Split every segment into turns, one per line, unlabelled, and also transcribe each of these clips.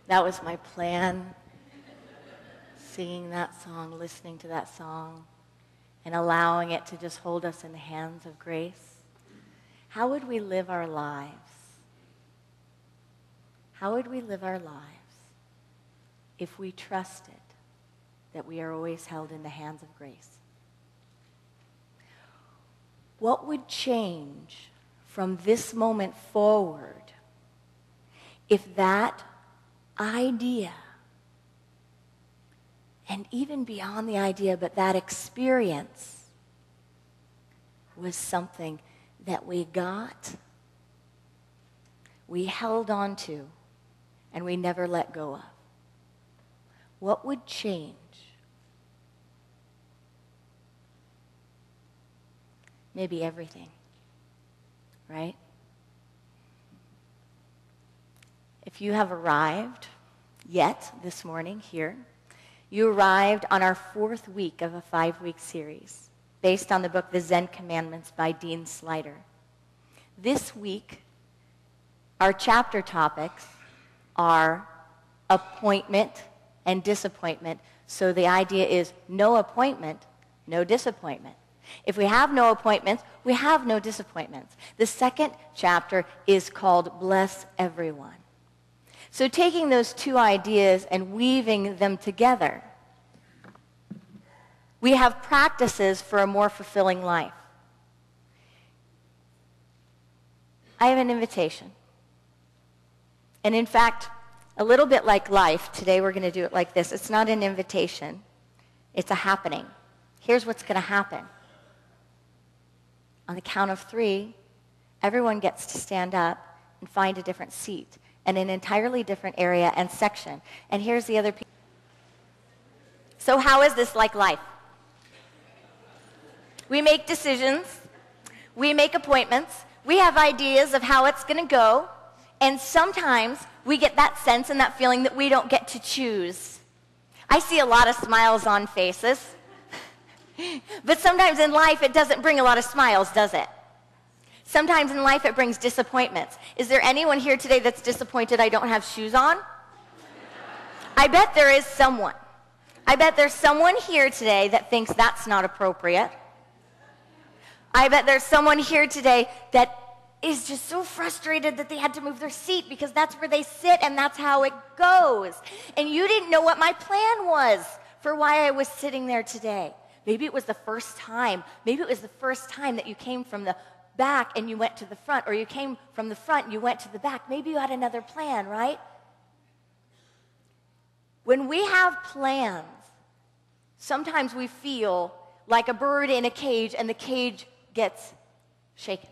That was my plan. Singing that song, listening to that song, and allowing it to just hold us in the hands of grace. How would we live our lives? How would we live our lives if we trusted that we are always held in the hands of grace? What would change from this moment forward if that idea, and even beyond the idea, but that experience was something that we got, we held on to, and we never let go of? What would change? Maybe everything, right? If you have arrived yet this morning here, you arrived on our 4th week of a 5-week series based on the book The Zen Commandments by Dean Slider. This week, our chapter topics are appointment and disappointment. So the idea is no appointment, no disappointment. If we have no appointments, we have no disappointments. The second chapter is called Bless Everyone. So taking those two ideas and weaving them together, we have practices for a more fulfilling life. I have an invitation. And in fact, a little bit like life, today we're going to do it like this. It's not an invitation. It's a happening. Here's what's going to happen. On the count of 3, everyone gets to stand up and find a different seat and an entirely different area and section. And here's the other piece. So how is this like life? We make decisions. We make appointments. We have ideas of how it's going to go. And sometimes we get that sense and that feeling that we don't get to choose. I see a lot of smiles on faces. But sometimes in life, it doesn't bring a lot of smiles, does it? Sometimes in life, it brings disappointments. Is there anyone here today that's disappointed I don't have shoes on? I bet there is someone. I bet there's someone here today that thinks that's not appropriate. I bet there's someone here today that is just so frustrated that they had to move their seat because that's where they sit and that's how it goes. And you didn't know what my plan was for why I was sitting there today. Maybe it was the first time. Maybe it was the first time that you came from the back and you went to the front, or you came from the front and you went to the back. Maybe you had another plan, right? When we have plans, sometimes we feel like a bird in a cage and the cage gets shaken.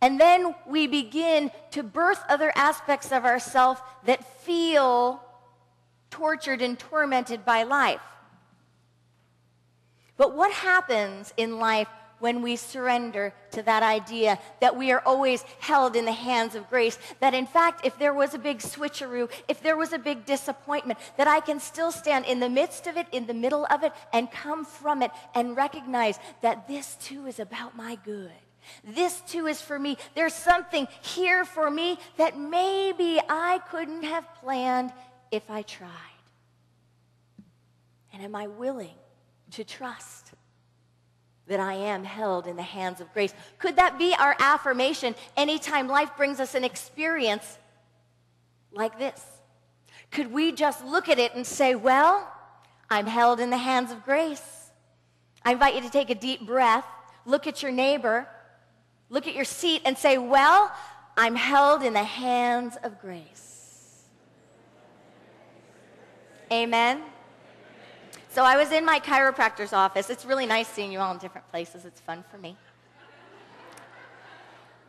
And then we begin to birth other aspects of ourselves that feel tortured and tormented by life. But what happens in life when we surrender to that idea that we are always held in the hands of grace? That in fact, if there was a big switcheroo, if there was a big disappointment, that I can still stand in the midst of it, in the middle of it, and come from it and recognize that this too is about my good. This too is for me. There's something here for me that maybe I couldn't have planned if I tried. And am I willing to trust that I am held in the hands of grace? Could that be our affirmation anytime life brings us an experience like this? Could we just look at it and say, well, I'm held in the hands of grace? I invite you to take a deep breath, look at your neighbor, look at your seat and say, well, I'm held in the hands of grace. Amen? So I was in my chiropractor's office. It's really nice seeing you all in different places. It's fun for me.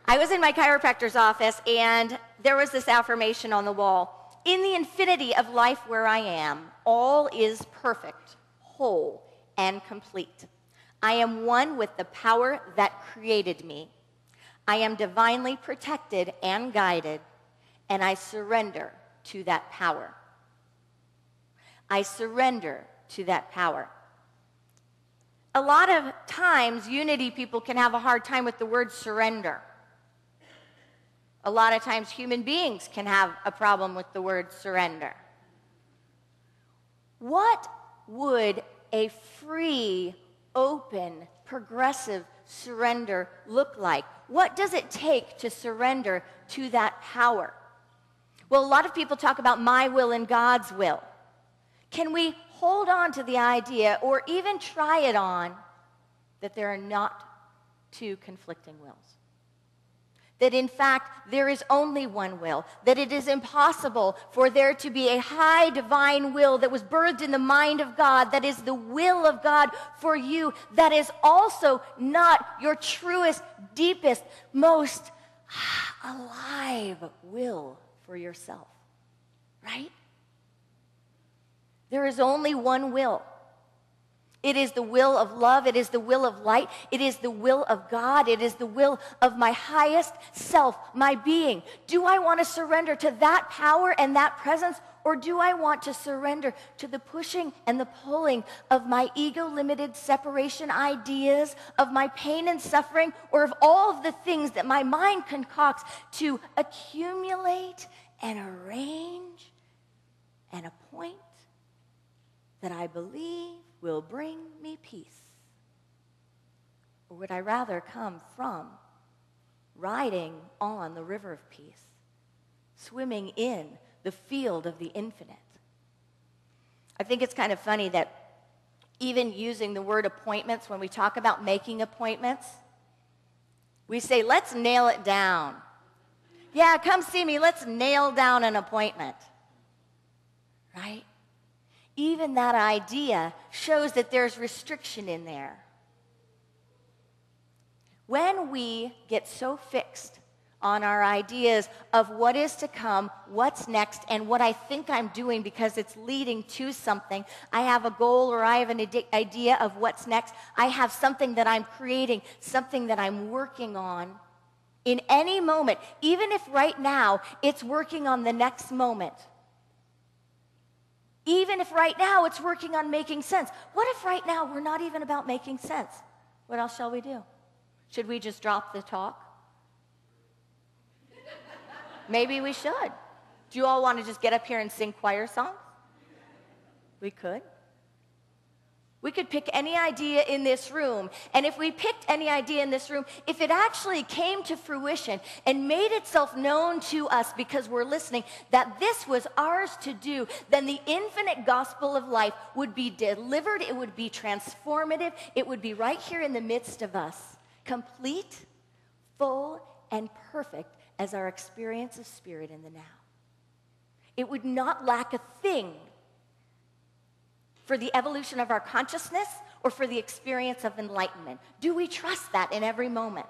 I was in my chiropractor's office, and there was this affirmation on the wall. In the infinity of life where I am, all is perfect, whole, and complete. I am one with the power that created me. I am divinely protected and guided, and I surrender to that power. I surrender to that power. A lot of times, unity people can have a hard time with the word surrender. A lot of times human beings can have a problem with the word surrender. What would a free, open, progressive surrender look like? What does it take to surrender to that power? Well, a lot of people talk about my will and God's will. Can we hold on to the idea, or even try it on, that there are not two conflicting wills? That in fact, there is only one will. That it is impossible for there to be a high divine will that was birthed in the mind of God, that is the will of God for you, that is also not your truest, deepest, most alive will for yourself. Right? There is only one will. It is the will of love. It is the will of light. It is the will of God. It is the will of my highest self, my being. Do I want to surrender to that power and that presence, or do I want to surrender to the pushing and the pulling of my ego-limited separation ideas, of my pain and suffering, or of all of the things that my mind concocts to accumulate and arrange and appoint that I believe will bring me peace? Or would I rather come from riding on the river of peace, swimming in the field of the infinite? I think it's kind of funny that even using the word appointments, when we talk about making appointments, we say, let's nail it down. Yeah, come see me. Let's nail down an appointment. Right? Even that idea shows that there's restriction in there. When we get so fixed on our ideas of what is to come, what's next, and what I think I'm doing because it's leading to something, I have a goal or I have an idea of what's next, I have something that I'm creating, something that I'm working on in any moment, even if right now it's working on the next moment. Even if right now it's working on making sense. What if right now we're not even about making sense? What else shall we do? Should we just drop the talk? Maybe we should. Do you all want to just get up here and sing choir songs? We could. We could pick any idea in this room, and if we picked any idea in this room, if it actually came to fruition and made itself known to us because we're listening, that this was ours to do, then the infinite gospel of life would be delivered, it would be transformative, it would be right here in the midst of us, complete, full, and perfect as our experience of spirit in the now. It would not lack a thing for the evolution of our consciousness or for the experience of enlightenment. Do we trust that in every moment?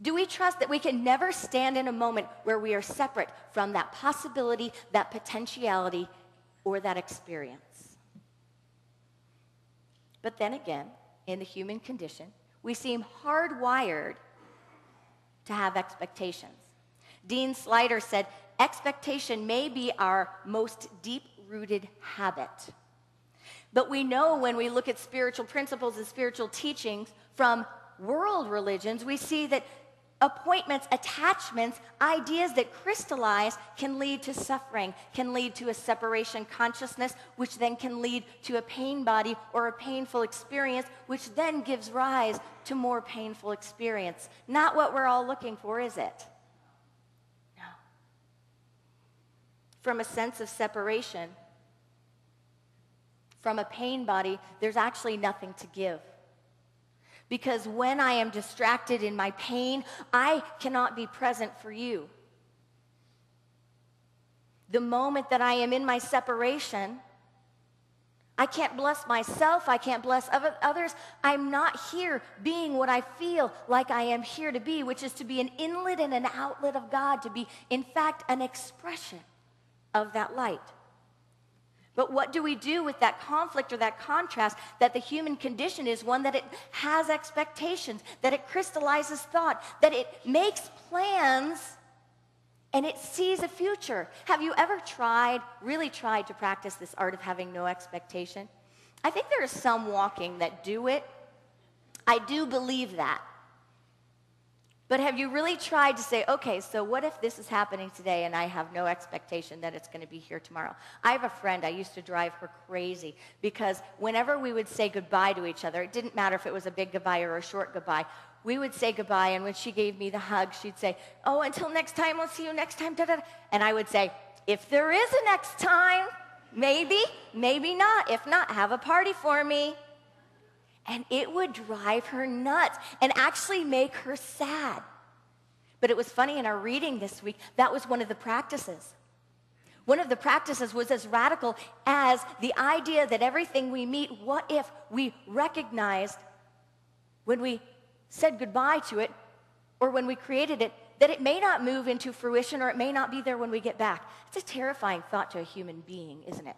Do we trust that we can never stand in a moment where we are separate from that possibility, that potentiality, or that experience? But then again, in the human condition, we seem hardwired to have expectations. Dean Slider said, expectation may be our most deep-rooted habit. But we know when we look at spiritual principles and spiritual teachings from world religions, we see that appointments, attachments, ideas that crystallize can lead to suffering, can lead to a separation consciousness, which then can lead to a pain body or a painful experience, which then gives rise to more painful experience. Not what we're all looking for, is it? No. From a sense of separation, from a pain body, there's actually nothing to give. Because when I am distracted in my pain, I cannot be present for you. The moment that I am in my separation, I can't bless myself, I can't bless others. I'm not here being what I feel like I am here to be, which is to be an inlet and an outlet of God, to be, in fact, an expression of that light. But what do we do with that conflict or that contrast that the human condition is one that it has expectations, that it crystallizes thought, that it makes plans, and it sees a future? Have you ever really tried to practice this art of having no expectation? I think there are some walking that do it. I do believe that. But have you really tried to say, okay, so what if this is happening today and I have no expectation that it's going to be here tomorrow? I have a friend, I used to drive her crazy because whenever we would say goodbye to each other, it didn't matter if it was a big goodbye or a short goodbye, we would say goodbye, and when she gave me the hug, she'd say, oh, until next time, we'll see you next time, da-da-da. And I would say, if there is a next time, maybe, maybe not. If not, have a party for me. And it would drive her nuts and actually make her sad. But it was funny, in our reading this week, that was one of the practices. One of the practices was as radical as the idea that everything we meet, what if we recognized when we said goodbye to it or when we created it, that it may not move into fruition or it may not be there when we get back. It's a terrifying thought to a human being, isn't it?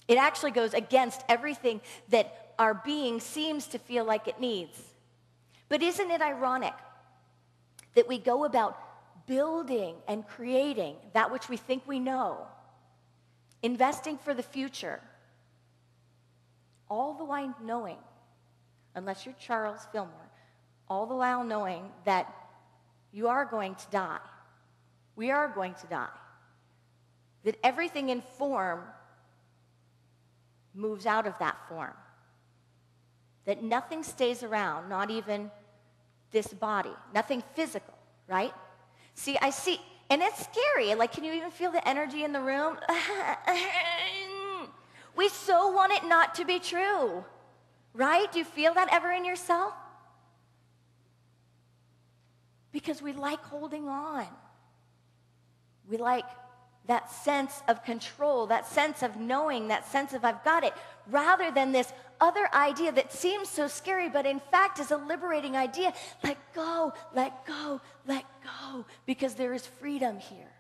It actually goes against everything that our being seems to feel like it needs. But isn't it ironic that we go about building and creating that which we think we know, investing for the future, all the while knowing, unless you're Charles Fillmore, all the while knowing that you are going to die. We are going to die. That everything in form moves out of that form. That nothing stays around, not even this body, nothing physical, right? See, I see, and it's scary. Like, can you even feel the energy in the room? We so want it not to be true, right? Do you feel that ever in yourself? Because we like holding on. We like that sense of control, that sense of knowing, that sense of I've got it, rather than this other idea that seems so scary, but in fact is a liberating idea. Let go, let go, let go, because there is freedom here.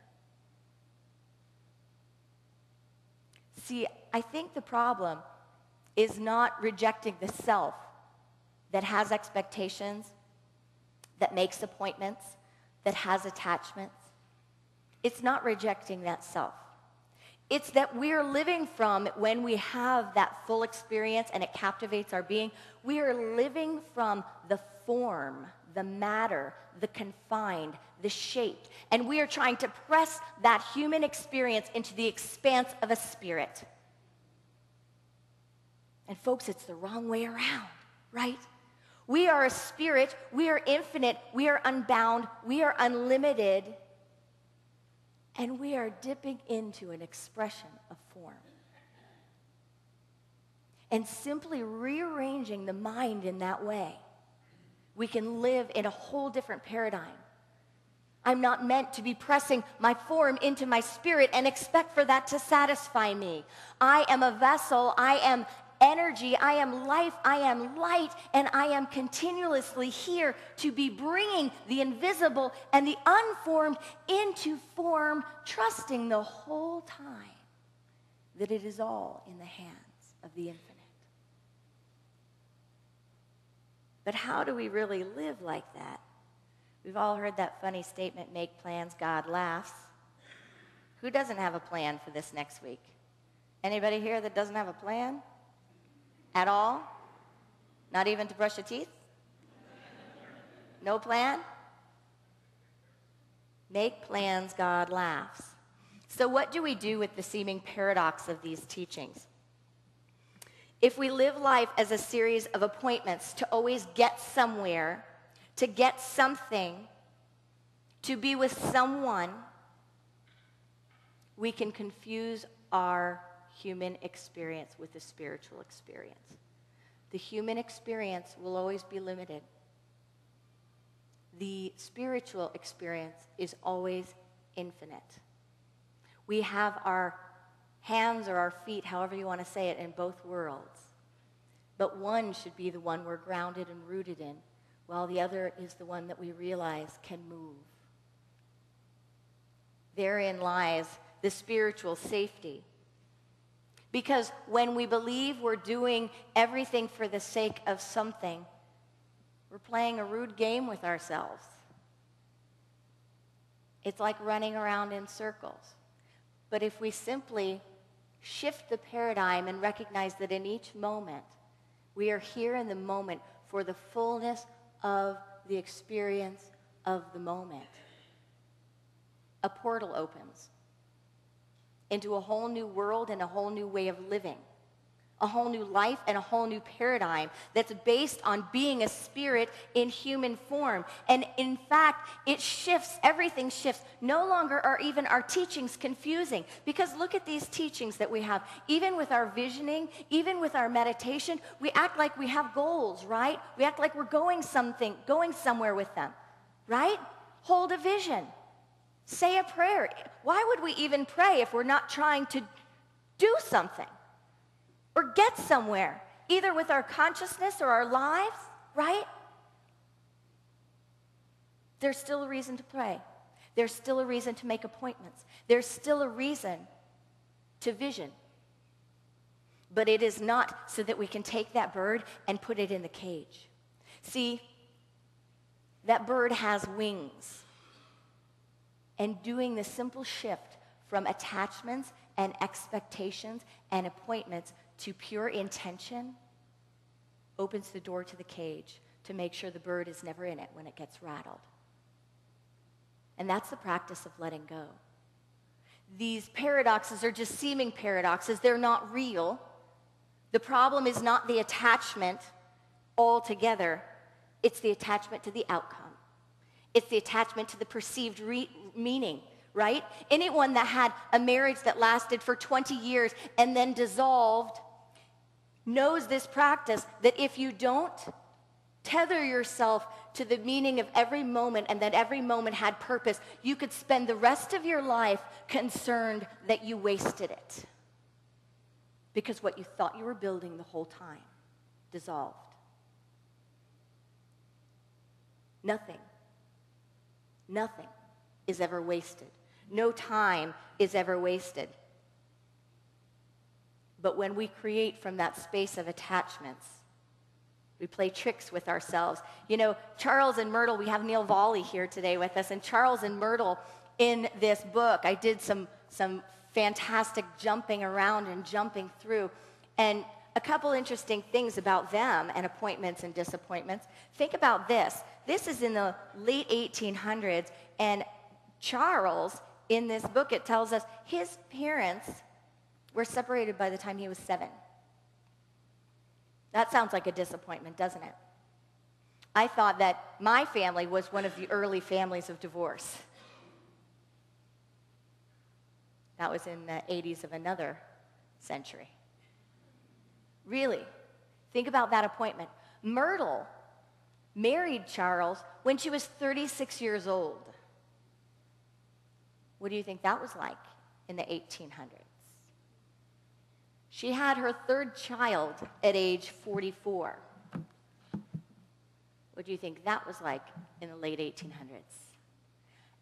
See, I think the problem is not rejecting the self that has expectations, that makes appointments, that has attachments. It's not rejecting that self. It's that we're living from, when we have that full experience and it captivates our being, we are living from the form, the matter, the confined, the shaped. And we are trying to press that human experience into the expanse of a spirit. And folks, it's the wrong way around, right? We are a spirit, we are infinite, we are unbound, we are unlimited, and we are dipping into an expression of form. And simply rearranging the mind in that way, we can live in a whole different paradigm. I'm not meant to be pressing my form into my spirit and expect for that to satisfy me. I am a vessel, I am energy, I am life, I am light, and I am continuously here to be bringing the invisible and the unformed into form, trusting the whole time that it is all in the hands of the infinite. But how do we really live like that? We've all heard that funny statement, make plans, God laughs. Who doesn't have a plan for this next week? Anybody here that doesn't have a plan? At all? Not even to brush your teeth? No plan? Make plans, God laughs. So what do we do with the seeming paradox of these teachings? If we live life as a series of appointments to always get somewhere, to get something, to be with someone, we can confuse our human experience with the spiritual experience. The human experience will always be limited. The spiritual experience is always infinite. We have our hands or our feet, however you want to say it, in both worlds. But one should be the one we're grounded and rooted in, while the other is the one that we realize can move. Therein lies the spiritual safety. Because when we believe we're doing everything for the sake of something, we're playing a rude game with ourselves. It's like running around in circles. But if we simply shift the paradigm and recognize that in each moment, we are here in the moment for the fullness of the experience of the moment. A portal opens into a whole new world and a whole new way of living, a whole new life and a whole new paradigm that's based on being a spirit in human form. And in fact, it shifts, everything shifts. No longer are even our teachings confusing, because look at these teachings that we have. Even with our visioning, even with our meditation, we act like we have goals, right? We act like we're going somewhere with them, right? Hold a vision. Say a prayer. Why would we even pray if we're not trying to do something or get somewhere, either with our consciousness or our lives, right? There's still a reason to pray. There's still a reason to make appointments. There's still a reason to vision. But it is not so that we can take that bird and put it in the cage. See, that bird has wings. And doing the simple shift from attachments and expectations and appointments to pure intention opens the door to the cage to make sure the bird is never in it when it gets rattled. And that's the practice of letting go. These paradoxes are just seeming paradoxes. They're not real. The problem is not the attachment altogether. It's the attachment to the outcome. It's the attachment to the perceived meaning, right? Anyone that had a marriage that lasted for 20 years and then dissolved knows this practice, that if you don't tether yourself to the meaning of every moment and that every moment had purpose, you could spend the rest of your life concerned that you wasted it because what you thought you were building the whole time dissolved. Nothing is ever wasted. No time is ever wasted. But when we create from that space of attachments, we play tricks with ourselves. You know, Charles and Myrtle, we have Neil Volley here today with us, and Charles and Myrtle in this book, I did some fantastic jumping around and jumping through, and a couple interesting things about them and appointments and disappointments. Think about this. This is in the late 1800s, and Charles, in this book, it tells us his parents were separated by the time he was 7. That sounds like a disappointment, doesn't it? I thought that my family was one of the early families of divorce. That was in the 80s of another century. Really, think about that appointment. Myrtle married Charles when she was 36 years old. What do you think that was like in the 1800s? She had her third child at age 44. What do you think that was like in the late 1800s?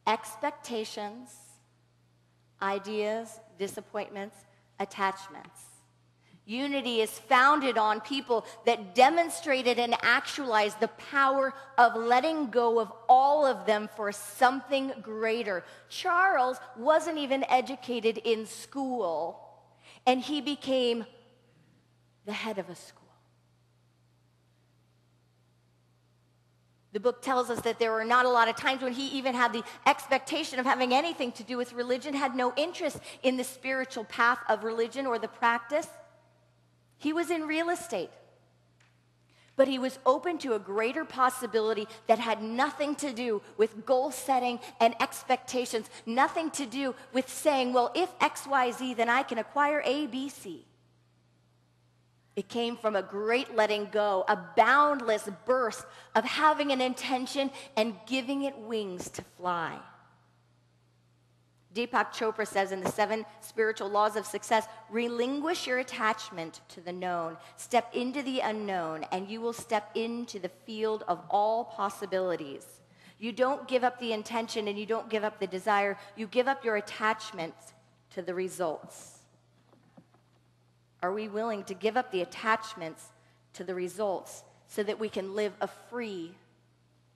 Expectations, ideas, disappointments, attachments. Unity is founded on people that demonstrated and actualized the power of letting go of all of them for something greater. Charles wasn't even educated in school, and he became the head of a school. The book tells us that there were not a lot of times when he even had the expectation of having anything to do with religion, had no interest in the spiritual path of religion or the practice. He was in real estate, but he was open to a greater possibility that had nothing to do with goal setting and expectations, nothing to do with saying, well, if X, Y, Z, then I can acquire A, B, C. It came from a great letting go, a boundless burst of having an intention and giving it wings to fly. Deepak Chopra says in the 7 Spiritual Laws of Success, relinquish your attachment to the known, step into the unknown, and you will step into the field of all possibilities. You don't give up the intention and you don't give up the desire. You give up your attachment to the results. Are we willing to give up the attachments to the results so that we can live a free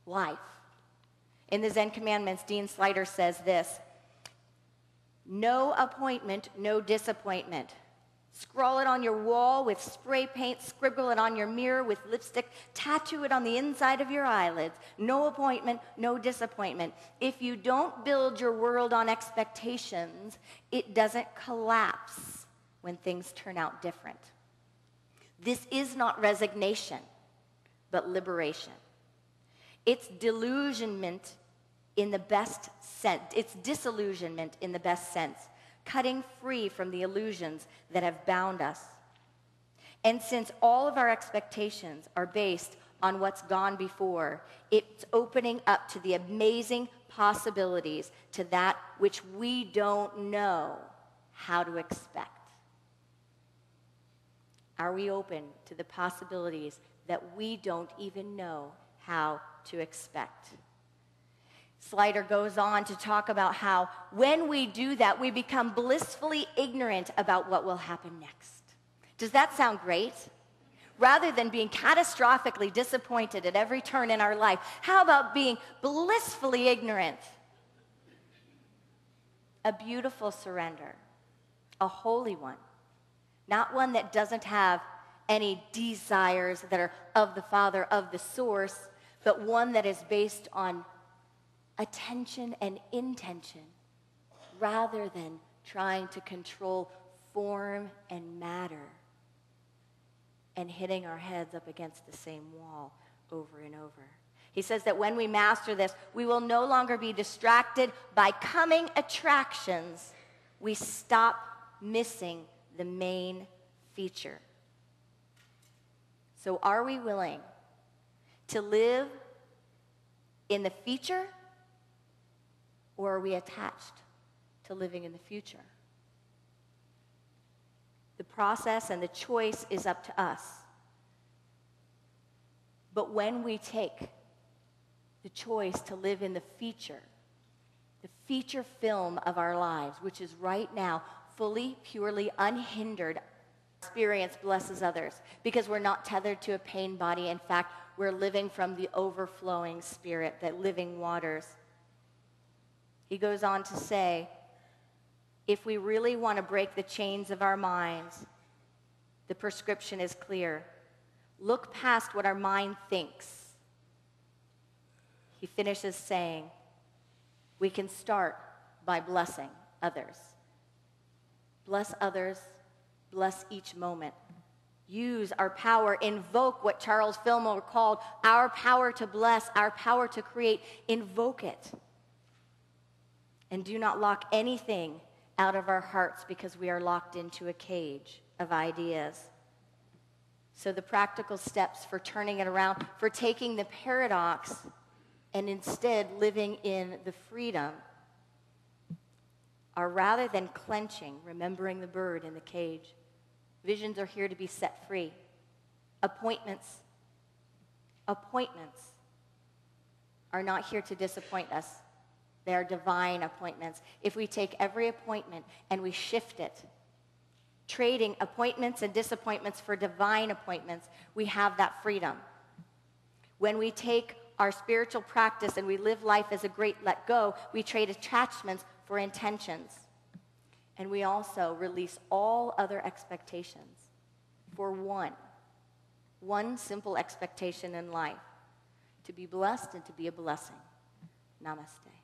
life? In the Zen Commandments, Dean Slider says this: no appointment, no disappointment. Scrawl it on your wall with spray paint, scribble it on your mirror with lipstick, tattoo it on the inside of your eyelids. No appointment, no disappointment. If you don't build your world on expectations, it doesn't collapse when things turn out different. This is not resignation, but liberation. It's disillusionment in the best sense. It's disillusionment in the best sense. Cutting free from the illusions that have bound us. And since all of our expectations are based on what's gone before, it's opening up to the amazing possibilities, to that which we don't know how to expect. Are we open to the possibilities that we don't even know how to expect? Slider goes on to talk about how when we do that, we become blissfully ignorant about what will happen next. Does that sound great? Rather than being catastrophically disappointed at every turn in our life, how about being blissfully ignorant? A beautiful surrender, a holy one, not one that doesn't have any desires that are of the Father, of the source, but one that is based on attention and intention, rather than trying to control form and matter and hitting our heads up against the same wall over and over. He says that when we master this, we will no longer be distracted by coming attractions. We stop missing the main feature. So are we willing to live in the feature, or are we attached to living in the future? The process and the choice is up to us. But when we take the choice to live in the feature film of our lives, which is right now fully, purely, unhindered, experience blesses others because we're not tethered to a pain body. In fact, we're living from the overflowing spirit, that living waters. He goes on to say, if we really want to break the chains of our minds, the prescription is clear. Look past what our mind thinks. He finishes saying, we can start by blessing others. Bless others, bless each moment. Use our power, invoke what Charles Fillmore called our power to bless, our power to create. Invoke it. And do not lock anything out of our hearts because we are locked into a cage of ideas. So the practical steps for turning it around, for taking the paradox and instead living in the freedom, are rather than clenching, remembering the bird in the cage. Visions are here to be set free. Appointments are not here to disappoint us. They are divine appointments. If we take every appointment and we shift it, trading appointments and disappointments for divine appointments, we have that freedom. When we take our spiritual practice and we live life as a great let go, we trade attachments for intentions. And we also release all other expectations for one simple expectation in life: to be blessed and to be a blessing. Namaste.